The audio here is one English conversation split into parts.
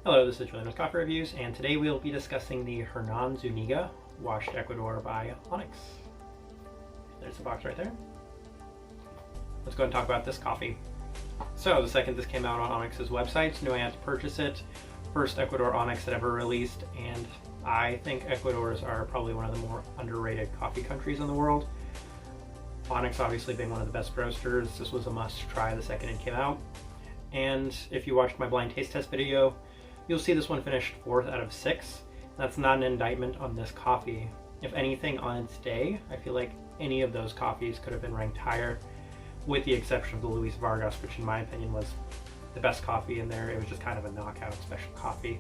Hello, this is Julian's Coffee Reviews, and today we'll be discussing the Hernan Zuniga, washed Ecuador by Onyx. There's the box right there. Let's go ahead and talk about this coffee. So, the second this came out on Onyx's website, knew I had to purchase it. First Ecuador Onyx that ever released, and I think Ecuadors are probably one of the more underrated coffee countries in the world. Onyx obviously being one of the best roasters, this was a must try the second it came out. And if you watched my blind taste test video, you'll see this one finished 4th out of 6. That's not an indictment on this coffee. If anything, on its day, I feel like any of those coffees could have been ranked higher, with the exception of the Luis Vargas, which in my opinion was the best coffee in there. It was just kind of a knockout special coffee.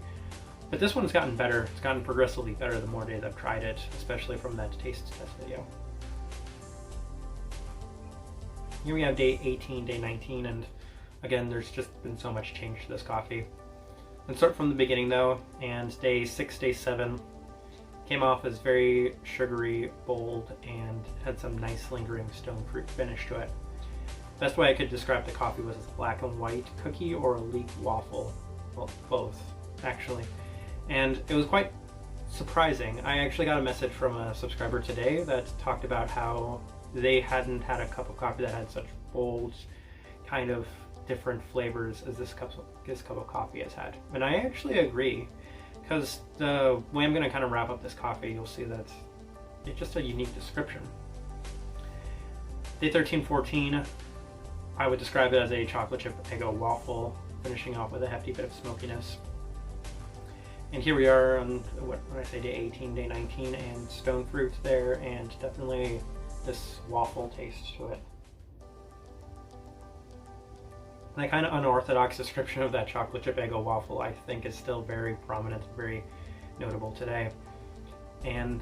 But this one's gotten better. It's gotten progressively better the more days I've tried it, especially from that taste test video. Here we have day 18, day 19, and again, there's just been so much change to this coffee. Let's start from the beginning though, and day 6, day 7 came off as very sugary, bold, and had some nice lingering stone fruit finish to it. Best way I could describe the coffee was as a black and white cookie or a leek waffle. Well, both, actually. And it was quite surprising. I actually got a message from a subscriber today that talked about how they hadn't had a cup of coffee that had such bold, kind of different flavors as this cup of coffee has had. And I actually agree, because the way I'm going to kind of wrap up this coffee, you'll see that it's just a unique description. Day 13-14, I would describe it as a chocolate chip Eggo waffle, finishing off with a hefty bit of smokiness. And here we are on, when I say day 18, day 19, and stone fruit there, and definitely this waffle taste to it. That kind of unorthodox description of that chocolate chip Eggo waffle, I think, is still very prominent, very notable today. And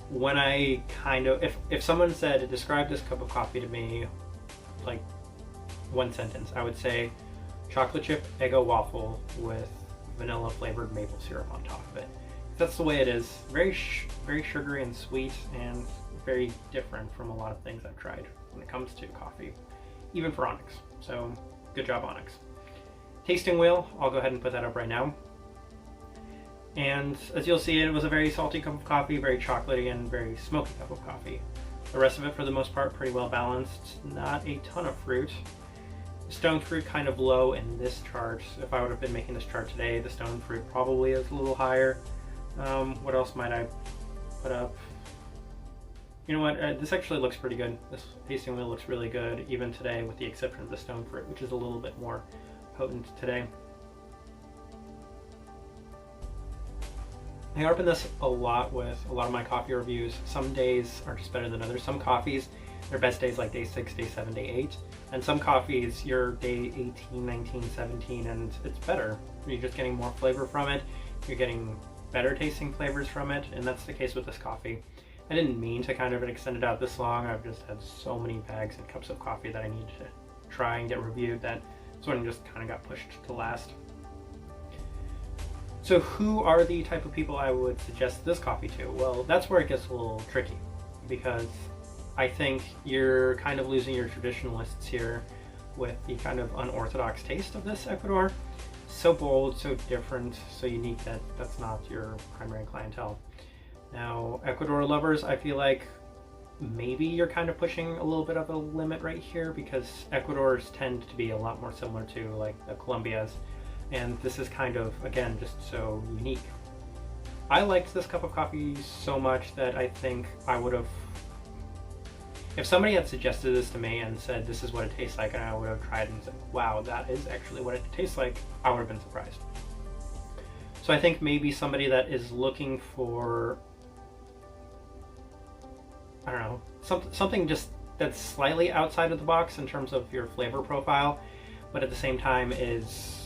when I kind of, if someone said, describe this cup of coffee to me, like one sentence, I would say chocolate chip Eggo waffle with vanilla flavored maple syrup on top of it. That's the way it is. Very sugary and sweet, and very different from a lot of things I've tried when it comes to coffee, even for Onyx. So good job, Onyx. Tasting wheel, I'll go ahead and put that up right now. And as you'll see, it was a very salty cup of coffee, very chocolatey and very smoky cup of coffee. The rest of it, for the most part, pretty well balanced. Not a ton of fruit. Stone fruit kind of low in this chart. If I would have been making this chart today, the stone fruit probably is a little higher. What else might I put up? You know what, this actually looks pretty good. This tasting wheel looks really good, even today, with the exception of the stone fruit, which is a little bit more potent today. I harp on this a lot with a lot of my coffee reviews. Some days are just better than others. Some coffees, their best days like day 6, day 7, day 8. And some coffees, you're day 18, 19, 17, and it's better. You're just getting more flavor from it. You're getting better tasting flavors from it, and that's the case with this coffee. I didn't mean to kind of extend it out this long. I've just had so many bags and cups of coffee that I need to try and get reviewed that this one just kind of got pushed to last. So who are the type of people I would suggest this coffee to? Well, that's where it gets a little tricky, because I think you're kind of losing your traditionalists here with the kind of unorthodox taste of this Ecuador. So bold, so different, so unique that that's not your primary clientele. Now, Ecuador lovers, I feel like maybe you're kind of pushing a little bit of a limit right here, because Ecuadors tend to be a lot more similar to like the Colombias, and this is kind of, again, just so unique. I liked this cup of coffee so much that I think I would have, if somebody had suggested this to me and said this is what it tastes like, and I would have tried and said, wow, that is actually what it tastes like, I would have been surprised. So I think maybe somebody that is looking for, I don't know, something just that's slightly outside of the box in terms of your flavor profile, but at the same time is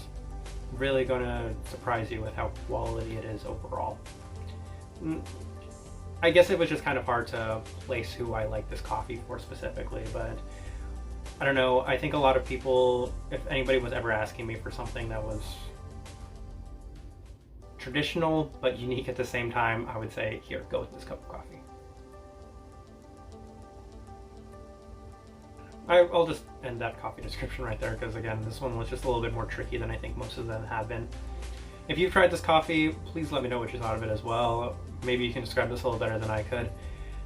really going to surprise you with how quality it is overall. I guess it was just kind of hard to place who I like this coffee for specifically, but I don't know. I think a lot of people, if anybody was ever asking me for something that was traditional but unique at the same time, I would say, here, go with this cup of coffee. I'll just end that coffee description right there, because again, this one was just a little bit more tricky than I think most of them have been. If you've tried this coffee, please let me know what you thought of it as well. Maybe you can describe this a little better than I could.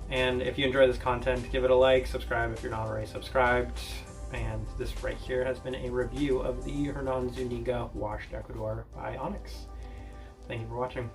And if you enjoy this content, give it a like, subscribe if you're not already subscribed. And this right here has been a review of the Hernan Zuniga Washed Ecuador by Onyx. Thank you for watching.